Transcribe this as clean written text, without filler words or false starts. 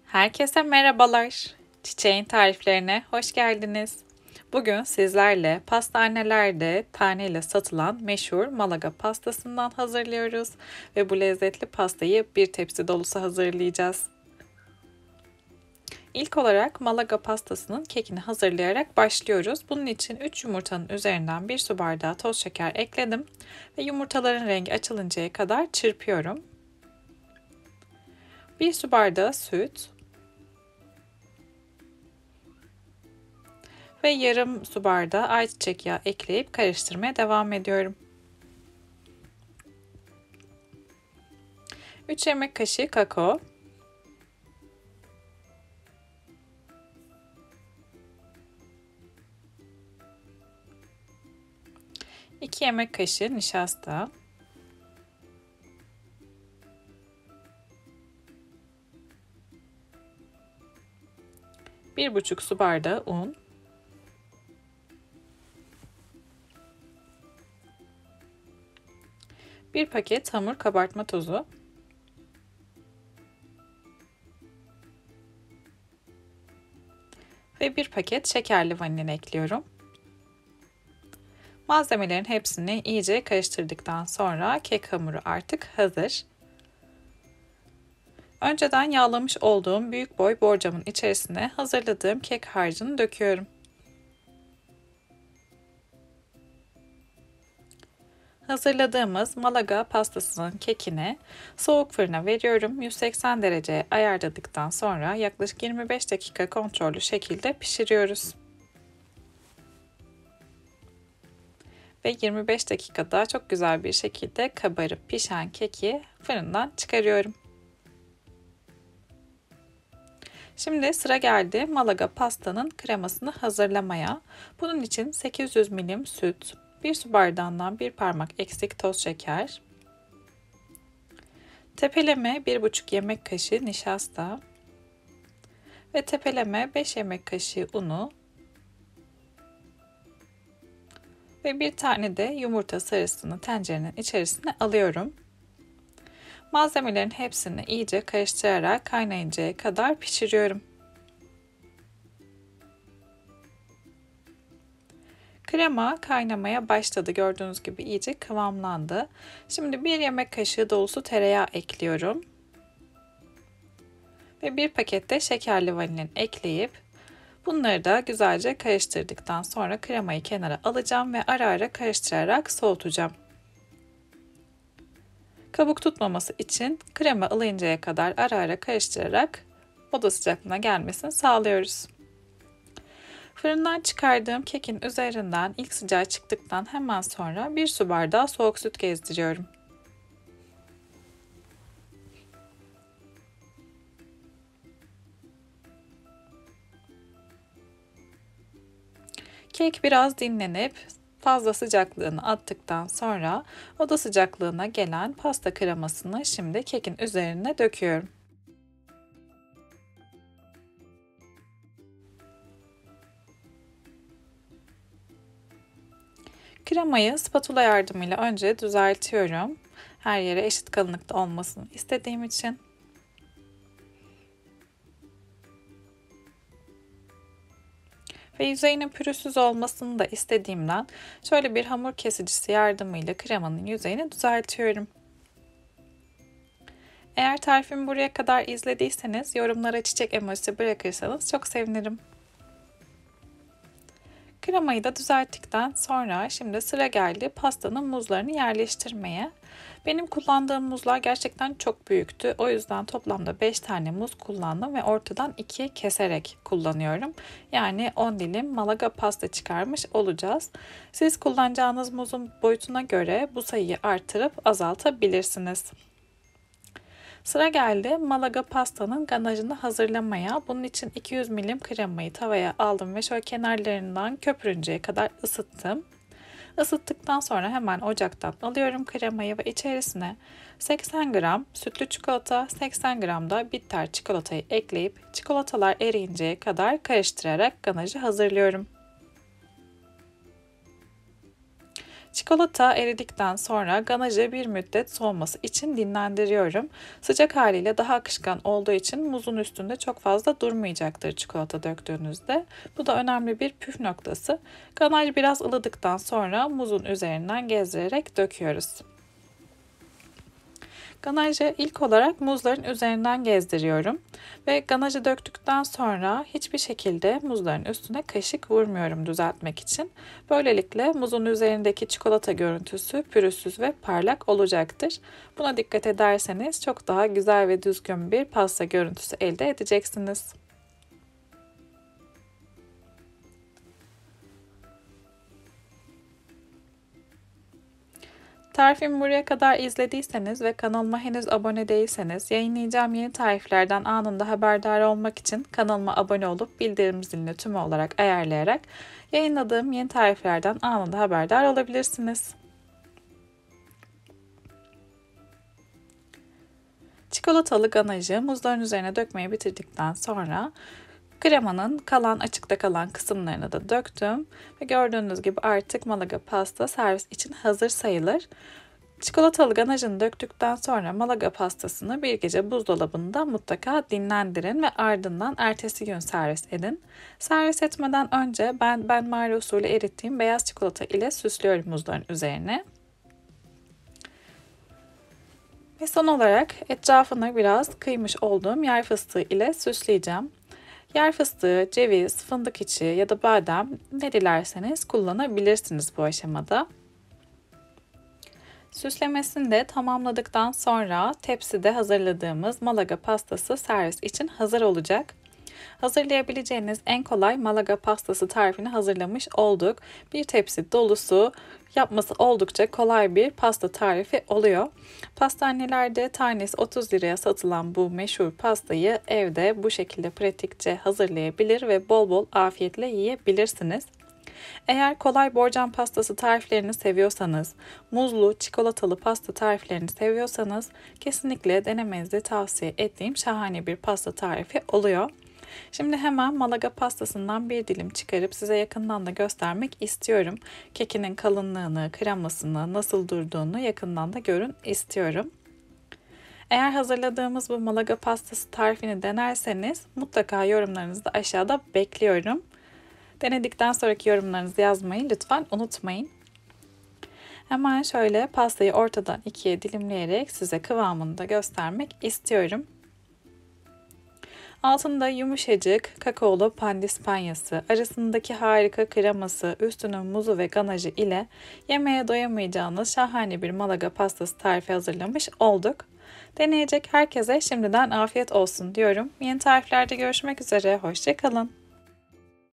Herkese merhabalar. Çiçeğin tariflerine hoş geldiniz. Bugün sizlerle pastanelerde taneyle satılan meşhur Malaga pastasından hazırlıyoruz ve bu lezzetli pastayı bir tepsi dolusu hazırlayacağız. İlk olarak Malaga pastasının kekini hazırlayarak başlıyoruz. Bunun için 3 yumurtanın üzerinden 1 su bardağı toz şeker ekledim ve yumurtaların rengi açılıncaya kadar çırpıyorum. 1 su bardağı süt ve yarım su bardağı ayçiçek yağı ekleyip karıştırmaya devam ediyorum. 3 yemek kaşığı kakao, 2 yemek kaşığı nişasta, 1,5 su bardağı un, 1 paket hamur kabartma tozu, ve 1 paket şekerli vanilin ekliyorum. Malzemelerin hepsini iyice karıştırdıktan sonra kek hamuru artık hazır. Önceden yağlamış olduğum büyük boy borcamın içerisine hazırladığım kek harcını döküyorum. Hazırladığımız Malaga pastasının kekini soğuk fırına veriyorum. 180 dereceye ayarladıktan sonra yaklaşık 25 dakika kontrollü şekilde pişiriyoruz. Ve 25 dakikada çok güzel bir şekilde kabarıp pişen keki fırından çıkarıyorum. Şimdi sıra geldi Malaga pastanın kremasını hazırlamaya. Bunun için 800 ml süt, 1 su bardağından 1 parmak eksik toz şeker, tepeleme 1,5 yemek kaşığı nişasta ve tepeleme 5 yemek kaşığı unu ve bir tane de yumurta sarısını tencerenin içerisine alıyorum. Malzemelerin hepsini iyice karıştırarak kaynayıncaya kadar pişiriyorum. Krema kaynamaya başladı. Gördüğünüz gibi iyice kıvamlandı. Şimdi 1 yemek kaşığı dolusu tereyağı ekliyorum. Ve 1 paket de şekerli vanilin ekleyip bunları da güzelce karıştırdıktan sonra kremayı kenara alacağım ve ara ara karıştırarak soğutacağım. Kabuk tutmaması için krema ılıncaya kadar ara ara karıştırarak oda sıcaklığına gelmesini sağlıyoruz. Fırından çıkardığım kekin üzerinden ilk sıcağı çıktıktan hemen sonra 1 su bardağı soğuk süt gezdiriyorum. Kek biraz dinlenip fazla sıcaklığını attıktan sonra oda sıcaklığına gelen pasta kremasını şimdi kekin üzerine döküyorum. Kremayı spatula yardımıyla önce düzeltiyorum. Her yere eşit kalınlıkta olmasını istediğim için. Ve yüzeyinin pürüzsüz olmasını da istediğimden şöyle bir hamur kesicisi yardımıyla kremanın yüzeyini düzeltiyorum. Eğer tarifimi buraya kadar izlediyseniz yorumlara çiçek emojisi bırakırsanız çok sevinirim. Kremayı da düzelttikten sonra şimdi sıra geldi pastanın muzlarını yerleştirmeye. Benim kullandığım muzlar gerçekten çok büyüktü. O yüzden toplamda 5 tane muz kullandım ve ortadan 2'ye keserek kullanıyorum. Yani 10 dilim Malaga pasta çıkarmış olacağız. Siz kullanacağınız muzun boyutuna göre bu sayıyı artırıp azaltabilirsiniz. Sıra geldi Malaga pastanın ganajını hazırlamaya. Bunun için 200 ml kremayı tavaya aldım ve şöyle kenarlarından köpürünceye kadar ısıttım. Isıttıktan sonra hemen ocaktan alıyorum kremayı ve içerisine 80 gram sütlü çikolata, 80 gram da bitter çikolatayı ekleyip çikolatalar eriyinceye kadar karıştırarak ganajı hazırlıyorum. Çikolata eridikten sonra ganajı bir müddet soğuması için dinlendiriyorum. Sıcak haliyle daha akışkan olduğu için muzun üstünde çok fazla durmayacaktır çikolata döktüğünüzde. Bu da önemli bir püf noktası. Ganaj biraz ılıdıktan sonra muzun üzerinden gezdirerek döküyoruz. Ganajı ilk olarak muzların üzerinden gezdiriyorum ve ganajı döktükten sonra hiçbir şekilde muzların üstüne kaşık vurmuyorum düzeltmek için. Böylelikle muzun üzerindeki çikolata görüntüsü pürüzsüz ve parlak olacaktır. Buna dikkat ederseniz çok daha güzel ve düzgün bir pasta görüntüsü elde edeceksiniz. Tarifimi buraya kadar izlediyseniz ve kanalıma henüz abone değilseniz, yayınlayacağım yeni tariflerden anında haberdar olmak için kanalıma abone olup bildirim zilini tüm olarak ayarlayarak yayınladığım yeni tariflerden anında haberdar olabilirsiniz. Çikolatalı ganajı muzların üzerine dökmeyi bitirdikten sonra kremanın açıkta kalan kısımlarını da döktüm ve gördüğünüz gibi artık Malaga pasta servis için hazır sayılır. Çikolatalı ganajını döktükten sonra Malaga pastasını bir gece buzdolabında mutlaka dinlendirin ve ardından ertesi gün servis edin. Servis etmeden önce ben Marie usulü erittiğim beyaz çikolata ile süslüyorum muzların üzerine. Ve son olarak etrafını biraz kıymış olduğum yer fıstığı ile süsleyeceğim. Yer fıstığı, ceviz, fındık içi ya da badem ne dilerseniz kullanabilirsiniz bu aşamada. Süslemesini de tamamladıktan sonra tepside hazırladığımız Malaga pastası servis için hazır olacak. Hazırlayabileceğiniz en kolay Malaga pastası tarifini hazırlamış olduk. Bir tepsi dolusu yapması oldukça kolay bir pasta tarifi oluyor. Pastanelerde tanesi 30 liraya satılan bu meşhur pastayı evde bu şekilde pratikçe hazırlayabilir ve bol bol afiyetle yiyebilirsiniz. Eğer kolay borcam pastası tariflerini seviyorsanız, muzlu, çikolatalı pasta tariflerini seviyorsanız kesinlikle denemenizi tavsiye ettiğim şahane bir pasta tarifi oluyor. Şimdi hemen Malaga pastasından bir dilim çıkarıp size yakından da göstermek istiyorum. Kekinin kalınlığını, kremasını, nasıl durduğunu yakından da görün istiyorum. Eğer hazırladığımız bu Malaga pastası tarifini denerseniz mutlaka yorumlarınızı da aşağıda bekliyorum. Denedikten sonraki yorumlarınızı yazmayı lütfen unutmayın. Hemen şöyle pastayı ortadan ikiye dilimleyerek size kıvamını da göstermek istiyorum. Altında yumuşacık kakaolu pandispanyası, arasındaki harika kreması, üstünün muzu ve ganajı ile yemeğe doyamayacağınız şahane bir Malaga pastası tarifi hazırlamış olduk. Deneyecek herkese şimdiden afiyet olsun diyorum. Yeni tariflerde görüşmek üzere, hoşça kalın.